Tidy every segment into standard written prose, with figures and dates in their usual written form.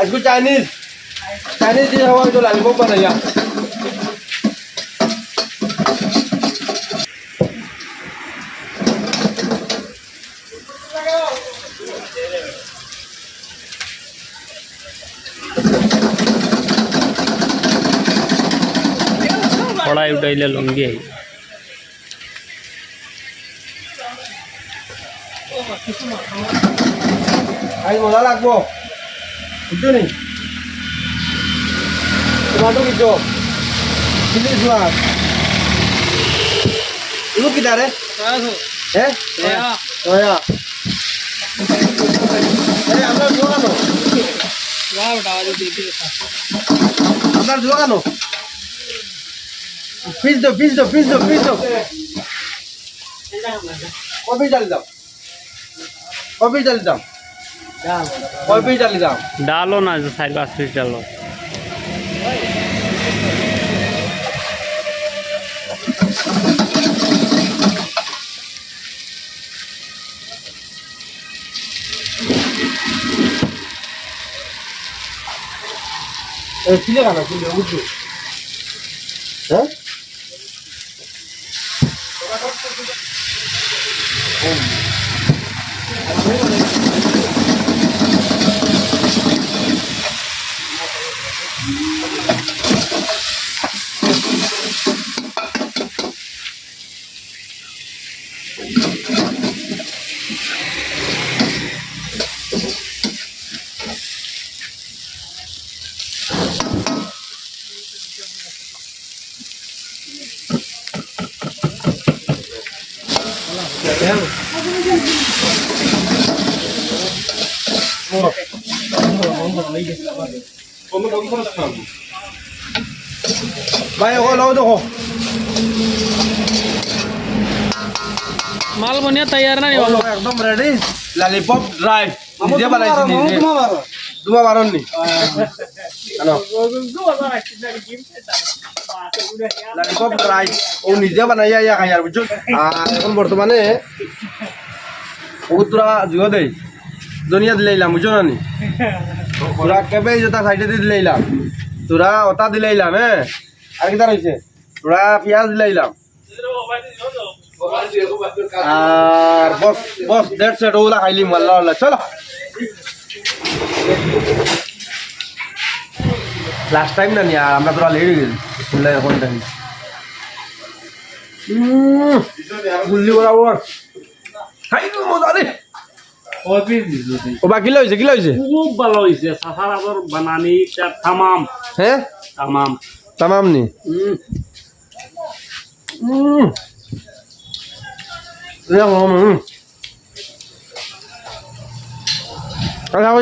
আজকে চাইনিজ দিয়ে হওয়া হয়তো লালিপপ বানাইয়া কড়াই উঠাইলে লঙ্গি আই খাই মজা লাগবো বুঝছো নি টমাটো কিছো চিলি সোয়াদ এগুলো কি দাঁড়ে হ্যাঁ সয়া আপনার দোকানো আপনার দোকানো পিস দো কপি চালি দাও কপি চালি দাও ডালো না 4-5 পিস ডালো চিলে খানা চিলে বুঝছো হ্যাঁ ভাই ও লাও দেখো মাল বনিয়া তৈয়ার না একদম রেডি ললিপপ ড্রাই নিজে বানাইছি নিজে দুমা বারণ নি হ্যালো ললিপপ ড্রাই ও নিজে বানাইয়া ইয়া খাই আর বুঝছো আর এখন বর্তমানে উতরা জিও দেই দুনিয়া দিলাইলাম বুঝছো না নি তোরা কেবে যেটা সাইডে দিলাইলাম তোরা ওটা দিলাইলাম হ্যাঁ আর কি রয়েছে তোরা পেঁয়াজ দিলাইলাম আর বস দেড় সেট ওগুলা খাইলিম আল্লাহ চলো লাস্ট টাইম না নিয়ে আর আমরা তোরা লেট হয়ে গেছি বিসমিল্লাহ এখন টাইম গুল্লি বরাবর খাই তো মজা রে ও বা কি লইছে খুব ভালো হইছে সাফার আগর বানানি তামাম হ্যাঁ তামাম নি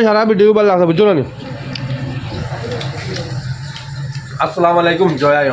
সারা ভিডিও ভালো লাগছে বুঝছো না নি আসসালামু আলাইকুম জয় আই